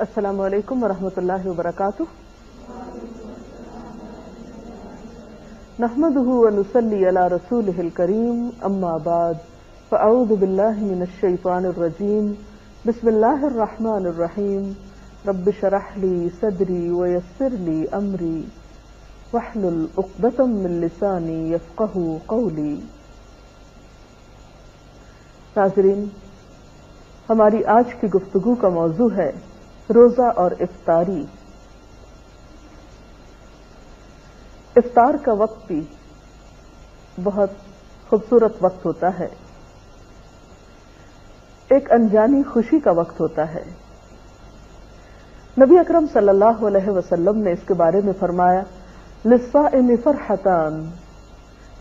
السلام علیکم ورحمۃ اللہ وبرکاتہ. نحمده ونصلي على رسوله الكريم اما بعد فاعوذ بالله من الشيطان الرجيم. بسم الله الرحمن الرحيم. رب اشرح لي صدري ويسر لي امري واحلل عقدة من لساني يفقهوا قولي. ناظرین، ہماری آج کی گفتگو کا موضوع ہے روزہ اور افطاری. افطار کا وقت بھی بہت خوبصورت وقت ہوتا ہے، ایک انجانی خوشی کا وقت ہوتا ہے. نبی اکرم صلی اللہ علیہ وسلم نے اس کے بارے میں فرمایا، للصائم فرحتان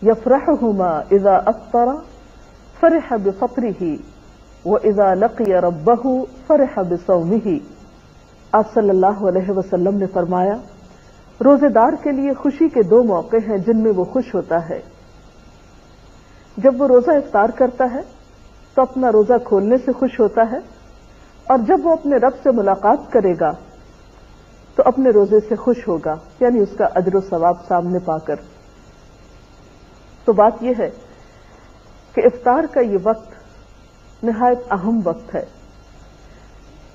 یفرحہما اذا افطر فرح بفطرہ واذا لقی ربہ فرح بصومہ. آپ صلی اللہ علیہ وسلم نے فرمایا، روزے دار کے لیے خوشی کے دو موقع ہیں جن میں وہ خوش ہوتا ہے. جب وہ روزہ افطار کرتا ہے تو اپنا روزہ کھولنے سے خوش ہوتا ہے، اور جب وہ اپنے رب سے ملاقات کرے گا تو اپنے روزے سے خوش ہوگا، یعنی اس کا اجر و ثواب سامنے پا کر. تو بات یہ ہے کہ افطار کا یہ وقت نہایت اہم وقت ہے.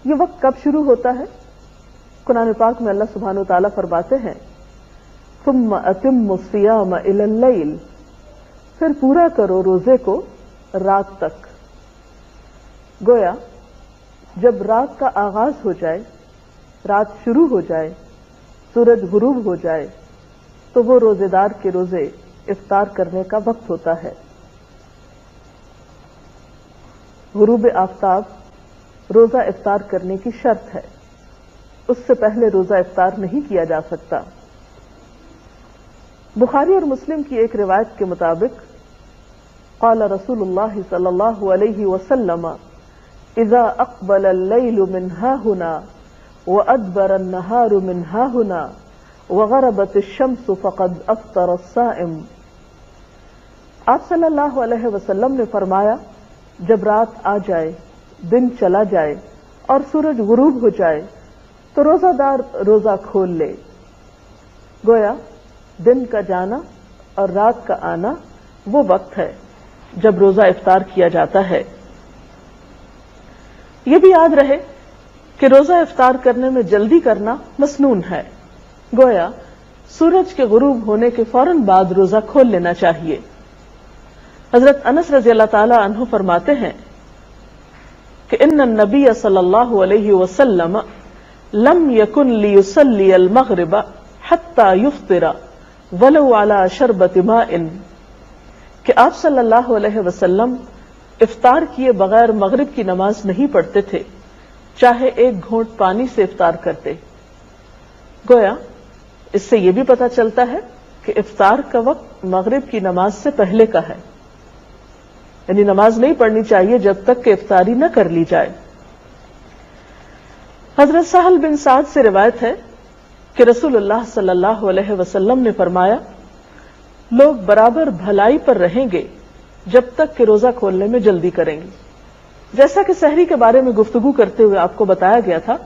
یہ وقت کب شروع ہوتا ہے؟ قرآن پاک میں اللہ سبحانہ وتعالیٰ فرماتے ہیں، ثم اتموا الصیام الی اللیل، پھر پورا کرو روزے کو رات تک. گویا جب رات کا آغاز ہو جائے، رات شروع ہو جائے، سورج غروب ہو جائے تو وہ روزے دار کے روزے افطار کرنے کا وقت ہوتا ہے. غروب آفتاب روزہ افطار کرنے کی شرط ہے، اس سے پہلے روزہ افطار نہیں کیا جا سکتا. بخاری اور مسلم کی ایک روایت کے مطابق قال رسول اللہ صلی اللہ علیہ وسلم، اذا اقبل اللیل من ہاہنا وادبر النہار من ہاہنا وغربت الشمس فقد افطر الصائم. آپ صلی اللہ علیہ وسلم نے فرمایا، جب رات آ جائے، دن چلا جائے اور سورج غروب ہو جائے تو روزہ دار روزہ کھول لے. گویا دن کا جانا اور رات کا آنا وہ وقت ہے جب روزہ افطار کیا جاتا ہے. یہ بھی یاد رہے کہ روزہ افطار کرنے میں جلدی کرنا مسنون ہے. گویا سورج کے غروب ہونے کے فوراً بعد روزہ کھول لینا چاہیے. حضرت انس رضی اللہ تعالی عنہ فرماتے ہیں کہ ان النبی صلی اللہ علیہ وسلم لم یکن لیصلی المغرب حتی یفطر ولو علی شربۃ ماء، کہ آپ صلی اللہ علیہ وسلم افطار کیے بغیر مغرب کی نماز نہیں پڑھتے تھے، چاہے ایک گھونٹ پانی سے افطار کرتے. گویا اس سے یہ بھی پتہ چلتا ہے کہ افطار کا وقت مغرب کی نماز سے پہلے کا ہے، یعنی نماز نہیں پڑھنی چاہیے جب تک کہ افطاری نہ کر لی جائے. حضرت سہل بن سعد سے روایت ہے کہ رسول اللہ صلی اللہ علیہ وسلم نے فرمایا، لوگ برابر بھلائی پر رہیں گے جب تک کہ روزہ کھولنے میں جلدی کریں گے. جیسا کہ سحری کے بارے میں گفتگو کرتے ہوئے آپ کو بتایا گیا تھا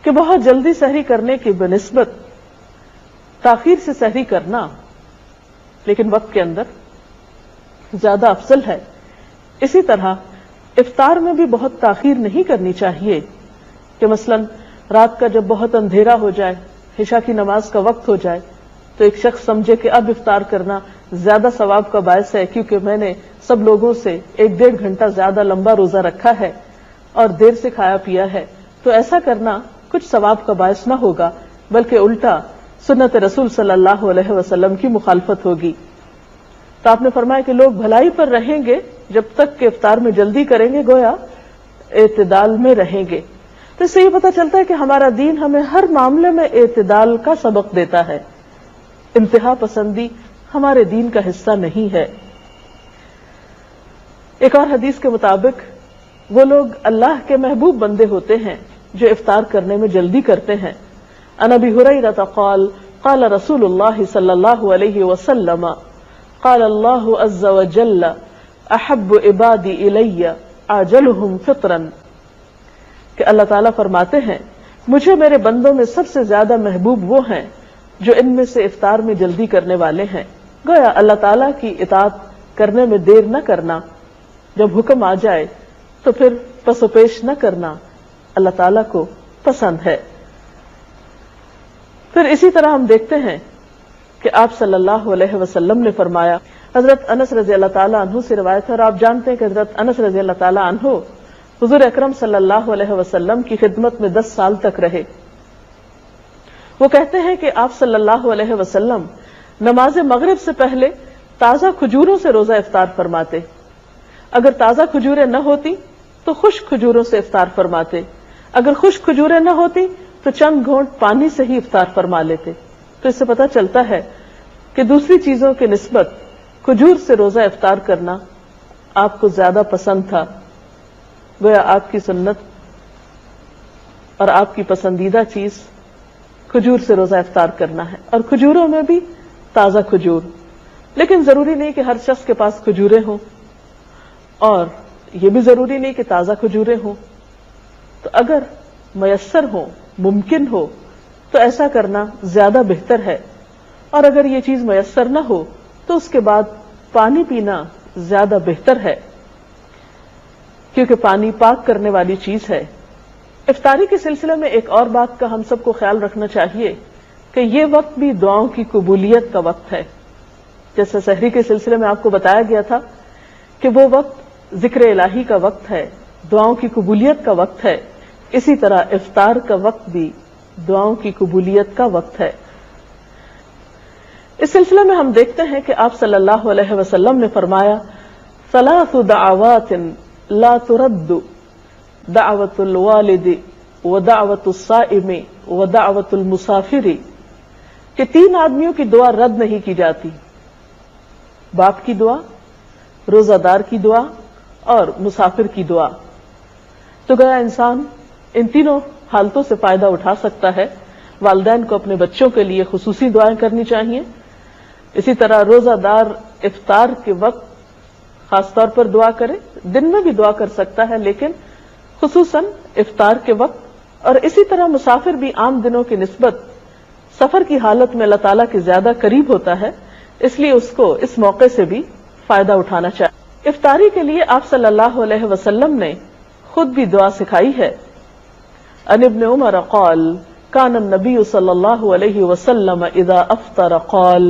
کہ بہت جلدی سحری کرنے کی بنسبت تاخیر سے سحری کرنا لیکن وقت کے اندر زیادہ افضل ہے. اسی طرح افطار میں بھی بہت تاخیر نہیں کرنی چاہیے کہ مثلا رات کا جب بہت اندھیرا ہو جائے، عشاء کی نماز کا وقت ہو جائے تو ایک شخص سمجھے کہ اب افطار کرنا زیادہ ثواب کا باعث ہے کیونکہ میں نے سب لوگوں سے 1-1.5 گھنٹہ زیادہ لمبا روزہ رکھا ہے اور دیر سے کھایا پیا ہے، تو ایسا کرنا کچھ ثواب کا باعث نہ ہوگا بلکہ الٹا سنت رسول صلی اللہ علیہ وسلم کی مخالفت ہوگی. تو آپ نے فرمایا کہ لوگ بھلائی پر رہیں گے جب تک کہ افطار میں جلدی کریں گے، گویا اعتدال میں رہیں گے. تو اس سے یہ پتہ چلتا ہے کہ ہمارا دین ہمیں ہر معاملے میں اعتدال کا سبق دیتا ہے. انتہا پسندی ہمارے دین کا حصہ نہیں ہے. ایک اور حدیث کے مطابق وہ لوگ اللہ کے محبوب بندے ہوتے ہیں جو افطار کرنے میں جلدی کرتے ہیں. عن ابی ہریرہ قال قال رسول اللہ صلی اللہ علیہ وسلم قال اللہ عز وجل احب عبادی الی عاجلہم فطرا، کہ اللہ تعالیٰ فرماتے ہیں مجھے میرے بندوں میں سب سے زیادہ محبوب وہ ہیں جو ان میں سے افطار میں جلدی کرنے والے ہیں. گویا اللہ تعالیٰ کی اطاعت کرنے میں دیر نہ کرنا، جب حکم آ جائے تو پھر پس و پیش نہ کرنا اللہ تعالیٰ کو پسند ہے. پھر اسی طرح ہم دیکھتے ہیں کہ آپ صلی اللہ علیہ وسلم نے فرمایا، حضرت انس رضی اللہ تعالیٰ عنہ سے روایت ہے، اور آپ جانتے ہیں کہ حضرت انس رضی اللہ تعالیٰ عنہ حضور اکرم صلی اللہ علیہ وسلم کی خدمت میں 10 سال تک رہے. وہ کہتے ہیں کہ آپ صلی اللہ علیہ وسلم نماز مغرب سے پہلے تازہ کھجوروں سے روزہ افطار فرماتے. اگر تازہ کھجوریں نہ ہوتی تو خشک کھجوروں سے افطار فرماتے. اگر خشک کھجوریں نہ ہوتی تو چند گھونٹ پانی سے ہی افطار فرما لیتے. تو اس سے پتہ چلتا ہے کہ دوسری چیزوں کی نسبت کھجور سے روزہ افطار کرنا آپ کو زیادہ پسند تھا. گویا آپ کی سنت اور آپ کی پسندیدہ چیز کھجور سے روزہ افطار کرنا ہے، اور کھجوروں میں بھی تازہ کھجور. لیکن ضروری نہیں کہ ہر شخص کے پاس کھجوریں ہوں، اور یہ بھی ضروری نہیں کہ تازہ کھجوریں ہوں. تو اگر میسر ہو، ممکن ہو، تو ایسا کرنا زیادہ بہتر ہے. اور اگر یہ چیز میسر نہ ہو تو اس کے بعد پانی پینا زیادہ بہتر ہے، کیونکہ پانی پاک کرنے والی چیز ہے. افطاری کے سلسلے میں ایک اور بات کا ہم سب کو خیال رکھنا چاہیے کہ یہ وقت بھی دعاؤں کی قبولیت کا وقت ہے. جیسے سحری کے سلسلے میں آپ کو بتایا گیا تھا کہ وہ وقت ذکر الہی کا وقت ہے، دعاؤں کی قبولیت کا وقت ہے. اسی طرح افطار کا وقت بھی دعاؤں کی قبولیت کا وقت ہے. اس سلسلے میں ہم دیکھتے ہیں کہ آپ صلی اللہ علیہ وسلم نے فرمایا، ثلاث دعوات لا ترد، دعوت الوالد ودعوت الصائم ودعوت المسافر، کہ 3 آدمیوں کی دعا رد نہیں کی جاتی: باپ کی دعا، روزہ دار کی دعا اور مسافر کی دعا. تو گیا انسان ان تینوں حالتوں سے فائدہ اٹھا سکتا ہے. والدین کو اپنے بچوں کے لیے خصوصی دعائیں کرنی چاہیے. اسی طرح روزہ دار افطار کے وقت خاص طور پر دعا کرے، دن میں بھی دعا کر سکتا ہے لیکن خصوصاً افطار کے وقت. اور اسی طرح مسافر بھی عام دنوں کی نسبت سفر کی حالت میں اللہ تعالیٰ کے زیادہ قریب ہوتا ہے، اس لیے اس کو اس موقع سے بھی فائدہ اٹھانا چاہیے. افطاری کے لیے آپ صلی اللہ علیہ وسلم نے خود بھی دعا سکھائی ہے. عن ابن عمر قال كان النبي صلى الله عليه وسلم اذا افطر قال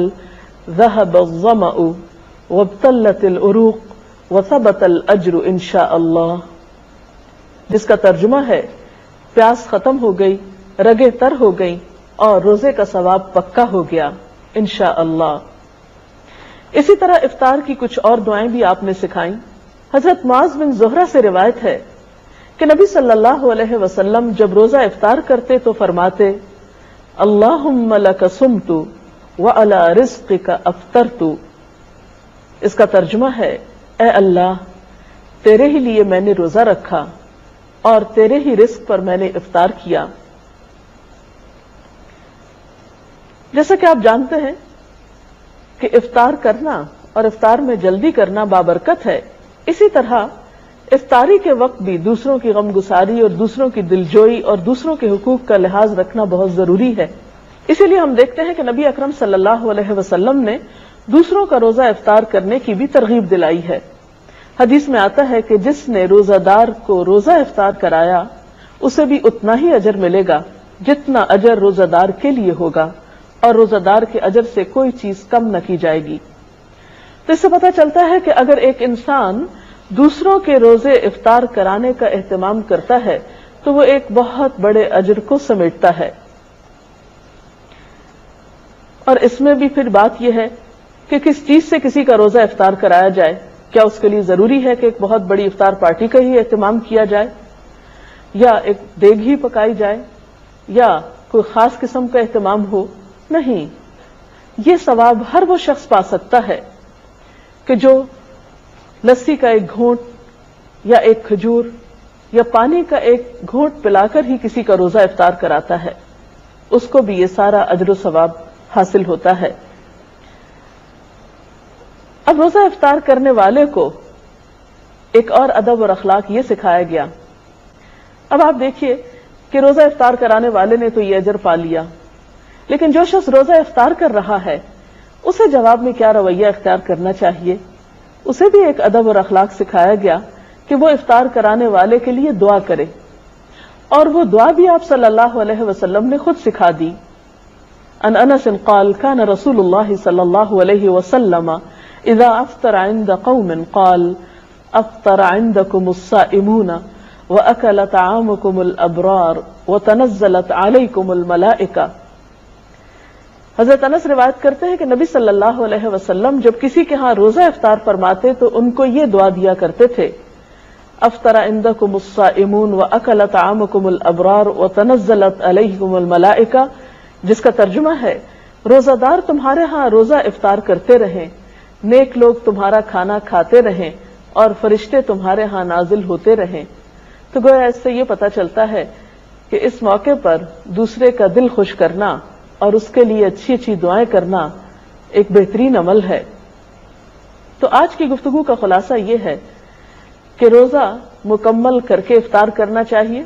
ذهب الظمأ وابتلت العروق وثبت الاجر ان شاء الله، جس کا ترجمہ ہے پیاس ختم ہو گئی، رگیں تر ہو گئیں اور روزے کا ثواب پکا ہو گیا انشاءاللہ. اسی طرح افطار کی کچھ اور دعائیں بھی آپ نے سکھائیں. حضرت معاذ بن زہرہ سے روایت ہے کہ نبی صلی اللہ علیہ وسلم جب روزہ افطار کرتے تو فرماتے، اللہم لک صمت وعلی رزقک افطرت. اس کا ترجمہ ہے، اے اللہ، تیرے ہی لیے میں نے روزہ رکھا اور تیرے ہی رزق پر میں نے افطار کیا. جیسا کہ آپ جانتے ہیں کہ افطار کرنا اور افطار میں جلدی کرنا بابرکت ہے، اسی طرح افطاری کے وقت بھی دوسروں کی غم گساری اور دوسروں کی دلجوئی اور دوسروں کے حقوق کا لحاظ رکھنا بہت ضروری ہے. اسی لیے ہم دیکھتے ہیں کہ نبی اکرم صلی اللہ علیہ وسلم نے دوسروں کا روزہ افطار کرنے کی بھی ترغیب دلائی ہے. حدیث میں آتا ہے کہ جس نے روزہ دار کو روزہ افطار کرایا اسے بھی اتنا ہی اجر ملے گا جتنا اجر روزہ دار کے لیے ہوگا، اور روزہ دار کے اجر سے کوئی چیز کم نہ کی جائے گی. تو اس سے پتہ چلتا ہے کہ اگر ایک انسان دوسروں کے روزے افطار کرانے کا اہتمام کرتا ہے تو وہ ایک بہت بڑے اجر کو سمیٹتا ہے. اور اس میں بھی پھر بات یہ ہے کہ کس چیز سے کسی کا روزہ افطار کرایا جائے. کیا اس کے لیے ضروری ہے کہ ایک بہت بڑی افطار پارٹی کا ہی اہتمام کیا جائے، یا ایک دیگ ہی پکائی جائے، یا کوئی خاص قسم کا اہتمام ہو؟ نہیں، یہ ثواب ہر وہ شخص پا سکتا ہے کہ جو لسی کا ایک گھونٹ یا ایک کھجور یا پانی کا ایک گھونٹ پلا کر ہی کسی کا روزہ افطار کراتا ہے، اس کو بھی یہ سارا اجر و ثواب حاصل ہوتا ہے. اب روزہ افطار کرنے والے کو ایک اور ادب اور اخلاق یہ سکھایا گیا. اب آپ دیکھیے کہ روزہ افطار کرانے والے نے تو یہ اجر پا لیا، لیکن جو شخص روزہ افطار کر رہا ہے اسے جواب میں کیا رویہ اختیار کرنا چاہیے؟ اسے بھی ایک ادب اور اخلاق سکھایا گیا کہ وہ افطار کرانے والے کے لیے دعا کرے، اور وہ دعا بھی آپ صلی اللہ علیہ وسلم نے خود سکھا دی۔ عن انس قال كان رسول الله صلى الله عليه وسلم اذا افطر عند قوم قال افطر عندكم الصائمون واكل طعامكم الابرار وتنزلت عليكم الملائكه۔ حضرت انس روایت کرتے ہیں کہ نبی صلی اللہ علیہ وسلم جب کسی کے ہاں روزہ افطار فرماتے تو ان کو یہ دعا دیا کرتے تھے، افطر عندکم الصائمون واکل طعامکم الابرار وتنزلت علیکم الملائکہ، جس کا ترجمہ ہے روزہ دار تمہارے ہاں روزہ افطار کرتے رہیں، نیک لوگ تمہارا کھانا کھاتے رہیں اور فرشتے تمہارے ہاں نازل ہوتے رہیں۔ تو گویا اس سے یہ پتہ چلتا ہے کہ اس موقع پر دوسرے کا دل خوش کرنا اور اس کے لیے اچھی اچھی دعائیں کرنا ایک بہترین عمل ہے۔ تو آج کی گفتگو کا خلاصہ یہ ہے کہ روزہ مکمل کر کے افطار کرنا چاہیے،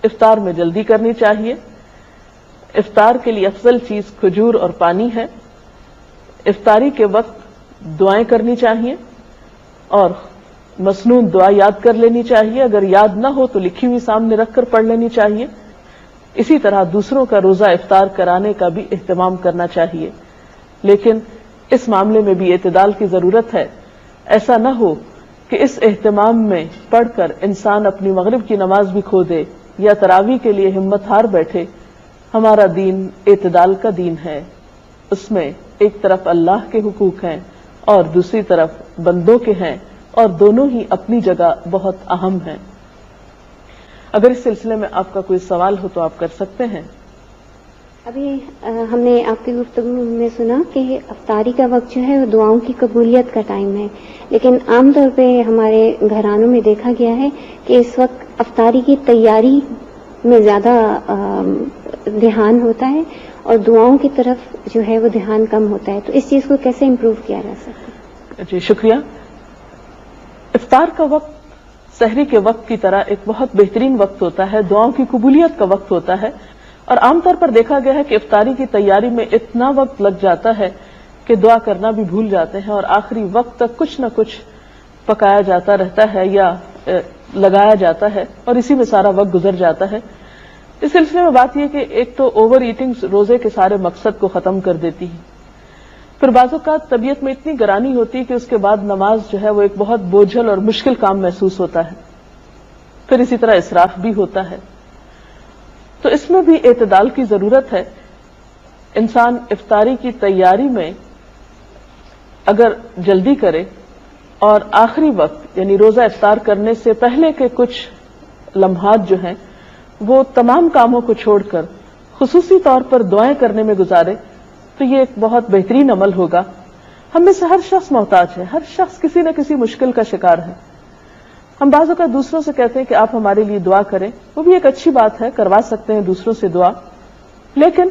افطار میں جلدی کرنی چاہیے، افطار کے لیے افضل چیز کھجور اور پانی ہے، افطاری کے وقت دعائیں کرنی چاہیے اور مسنون دعا یاد کر لینی چاہیے، اگر یاد نہ ہو تو لکھی ہوئی سامنے رکھ کر پڑھ لینی چاہیے۔ اسی طرح دوسروں کا روزہ افطار کرانے کا بھی اہتمام کرنا چاہیے، لیکن اس معاملے میں بھی اعتدال کی ضرورت ہے۔ ایسا نہ ہو کہ اس اہتمام میں پڑھ کر انسان اپنی مغرب کی نماز بھی کھو دے یا تراویح کے لیے ہمت ہار بیٹھے۔ ہمارا دین اعتدال کا دین ہے، اس میں ایک طرف اللہ کے حقوق ہیں اور دوسری طرف بندوں کے ہیں، اور دونوں ہی اپنی جگہ بہت اہم ہیں۔ اگر اس سلسلے میں آپ کا کوئی سوال ہو تو آپ کر سکتے ہیں۔ ابھی ہم نے آپ کی گفتگو میں سنا کہ افطاری کا وقت جو ہے وہ دعاؤں کی قبولیت کا ٹائم ہے، لیکن عام طور پہ ہمارے گھرانوں میں دیکھا گیا ہے کہ اس وقت افطاری کی تیاری میں زیادہ دھیان ہوتا ہے اور دعاؤں کی طرف جو ہے وہ دھیان کم ہوتا ہے، تو اس چیز کو کیسے امپروو کیا جا سکتا ہے؟ جی شکریہ۔ افطار کا وقت سحری کے وقت کی طرح ایک بہت بہترین وقت ہوتا ہے، دعاؤں کی قبولیت کا وقت ہوتا ہے، اور عام طور پر دیکھا گیا ہے کہ افطاری کی تیاری میں اتنا وقت لگ جاتا ہے کہ دعا کرنا بھی بھول جاتے ہیں، اور آخری وقت تک کچھ نہ کچھ پکایا جاتا رہتا ہے یا لگایا جاتا ہے، اور اسی میں سارا وقت گزر جاتا ہے۔ اس سلسلے میں بات یہ کہ ایک تو اوور ایٹنگ روزے کے سارے مقصد کو ختم کر دیتی ہے، پھر بعض اوقات طبیعت میں اتنی گرانی ہوتی ہے کہ اس کے بعد نماز جو ہے وہ ایک بہت بوجھل اور مشکل کام محسوس ہوتا ہے، پھر اسی طرح اسراف بھی ہوتا ہے۔ تو اس میں بھی اعتدال کی ضرورت ہے۔ انسان افطاری کی تیاری میں اگر جلدی کرے اور آخری وقت یعنی روزہ افطار کرنے سے پہلے کے کچھ لمحات جو ہیں وہ تمام کاموں کو چھوڑ کر خصوصی طور پر دعائیں کرنے میں گزارے تو یہ ایک بہت بہترین عمل ہوگا۔ ہم میں سے ہر شخص محتاج ہے، ہر شخص کسی نہ کسی مشکل کا شکار ہے۔ ہم بعض اوقات دوسروں سے کہتے ہیں کہ آپ ہمارے لیے دعا کریں، وہ بھی ایک اچھی بات ہے، کروا سکتے ہیں دوسروں سے دعا، لیکن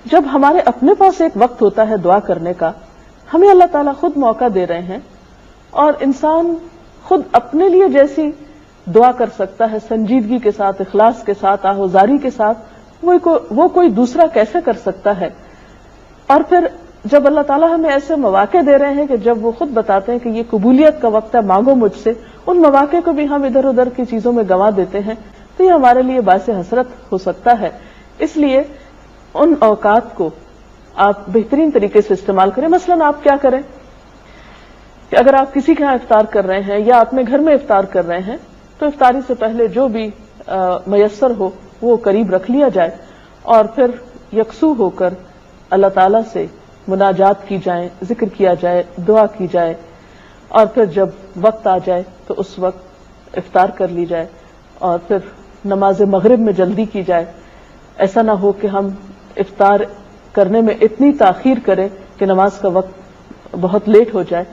جب ہمارے اپنے پاس ایک وقت ہوتا ہے دعا کرنے کا، ہمیں اللہ تعالیٰ خود موقع دے رہے ہیں، اور انسان خود اپنے لیے جیسی دعا کر سکتا ہے سنجیدگی کے ساتھ، اخلاص کے ساتھ، آہوزاری کے ساتھ، وہ کوئی دوسرا کیسے کر سکتا ہے؟ اور پھر جب اللہ تعالیٰ ہمیں ایسے مواقع دے رہے ہیں کہ جب وہ خود بتاتے ہیں کہ یہ قبولیت کا وقت ہے، مانگو مجھ سے، ان مواقع کو بھی ہم ادھر ادھر کی چیزوں میں گنوا دیتے ہیں، تو یہ ہمارے لیے باعث حسرت ہو سکتا ہے۔ اس لیے ان اوقات کو آپ بہترین طریقے سے استعمال کریں۔ مثلا آپ کیا کریں کہ اگر آپ کسی کے ہاں افطار کر رہے ہیں یا اپنے گھر میں افطار کر رہے ہیں تو افطاری سے پہلے جو بھی میسر ہو وہ قریب رکھ لیا جائے، اور پھر یکسو ہو کر اللہ تعالیٰ سے مناجات کی جائیں، ذکر کیا جائے، دعا کی جائے، اور پھر جب وقت آ جائے تو اس وقت افطار کر لی جائے، اور پھر نماز مغرب میں جلدی کی جائے۔ ایسا نہ ہو کہ ہم افطار کرنے میں اتنی تاخیر کریں کہ نماز کا وقت بہت لیٹ ہو جائے،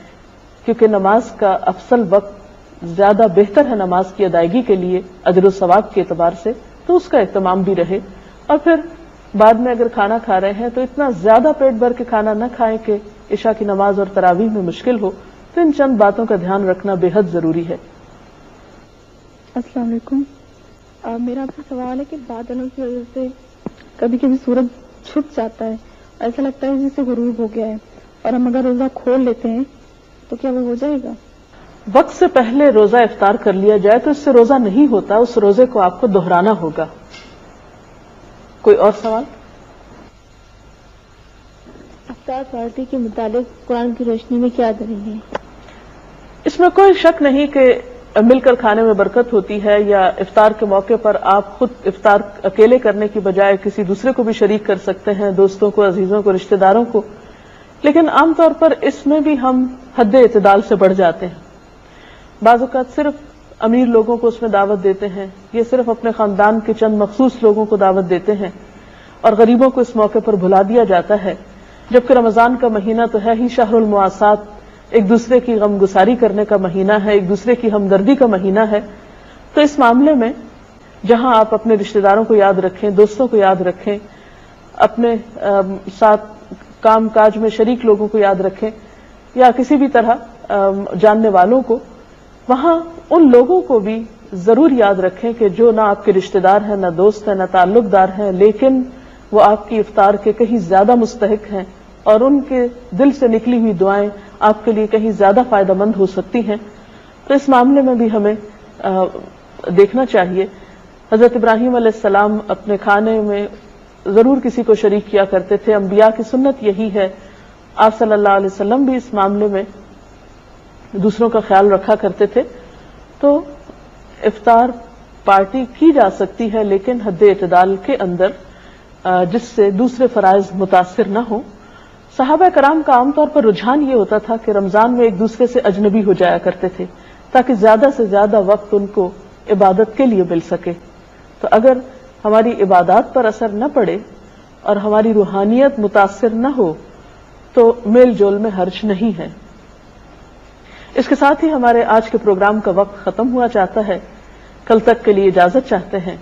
کیونکہ نماز کا افضل وقت زیادہ بہتر ہے نماز کی ادائیگی کے لیے اجر و ثواب کے اعتبار سے، تو اس کا اہتمام بھی رہے۔ اور پھر بعد میں اگر کھانا کھا رہے ہیں تو اتنا زیادہ پیٹ بھر کے کھانا نہ کھائیں کہ عشاء کی نماز اور تراویح میں مشکل ہو۔ تو ان چند باتوں کا دھیان رکھنا بے حد ضروری ہے۔ السلام علیکم۔ میرا آپ سے سوال ہے کہ بادلوں کی وجہ سے کبھی کبھی سورج چھپ جاتا ہے، ایسا لگتا ہے جیسے غروب ہو گیا ہے، اور ہم اگر روزہ کھول لیتے ہیں تو کیا وہ ہو جائے گا؟ وقت سے پہلے روزہ افطار کر لیا جائے تو اس سے روزہ نہیں ہوتا، اس روزے کو آپ کو دہرانا ہوگا۔ کوئی اور سوال؟ افطار پارٹی کے متعلق قرآن کی روشنی میں کیا دلیل ہے؟ اس میں کوئی شک نہیں کہ مل کر کھانے میں برکت ہوتی ہے، یا افطار کے موقع پر آپ خود افطار اکیلے کرنے کی بجائے کسی دوسرے کو بھی شریک کر سکتے ہیں، دوستوں کو، عزیزوں کو، رشتہ داروں کو، لیکن عام طور پر اس میں بھی ہم حد اعتدال سے بڑھ جاتے ہیں۔ بعض اوقات صرف امیر لوگوں کو اس میں دعوت دیتے ہیں، یہ صرف اپنے خاندان کے چند مخصوص لوگوں کو دعوت دیتے ہیں، اور غریبوں کو اس موقع پر بھلا دیا جاتا ہے، جبکہ رمضان کا مہینہ تو ہے ہی شہر المواسات، ایک دوسرے کی غم گساری کرنے کا مہینہ ہے، ایک دوسرے کی ہمدردی کا مہینہ ہے۔ تو اس معاملے میں جہاں آپ اپنے رشتہ داروں کو یاد رکھیں، دوستوں کو یاد رکھیں، اپنے ساتھ کام کاج میں شریک لوگوں کو یاد رکھیں، یا کسی بھی طرح جاننے والوں کو، وہاں ان لوگوں کو بھی ضرور یاد رکھیں کہ جو نہ آپ کے رشتہ دار ہیں، نہ دوست ہیں، نہ تعلق دار ہیں، لیکن وہ آپ کی افطار کے کہیں زیادہ مستحق ہیں، اور ان کے دل سے نکلی ہوئی دعائیں آپ کے لیے کہیں زیادہ فائدہ مند ہو سکتی ہیں۔ تو اس معاملے میں بھی ہمیں دیکھنا چاہیے۔ حضرت ابراہیم علیہ السلام اپنے کھانے میں ضرور کسی کو شریک کیا کرتے تھے، انبیاء کی سنت یہی ہے، آپ صلی اللہ علیہ وسلم بھی اس معاملے میں دوسروں کا خیال رکھا کرتے تھے۔ تو افطار پارٹی کی جا سکتی ہے، لیکن حد اعتدال کے اندر، جس سے دوسرے فرائض متاثر نہ ہوں۔ صحابہ کرام کا عام طور پر رجحان یہ ہوتا تھا کہ رمضان میں ایک دوسرے سے اجنبی ہو جایا کرتے تھے، تاکہ زیادہ سے زیادہ وقت ان کو عبادت کے لیے مل سکے۔ تو اگر ہماری عبادات پر اثر نہ پڑے اور ہماری روحانیت متاثر نہ ہو تو میل جول میں حرج نہیں ہے۔ اس کے ساتھ ہی ہمارے آج کے پروگرام کا وقت ختم ہوا چاہتا ہے۔ کل تک کے لیے اجازت چاہتے ہیں۔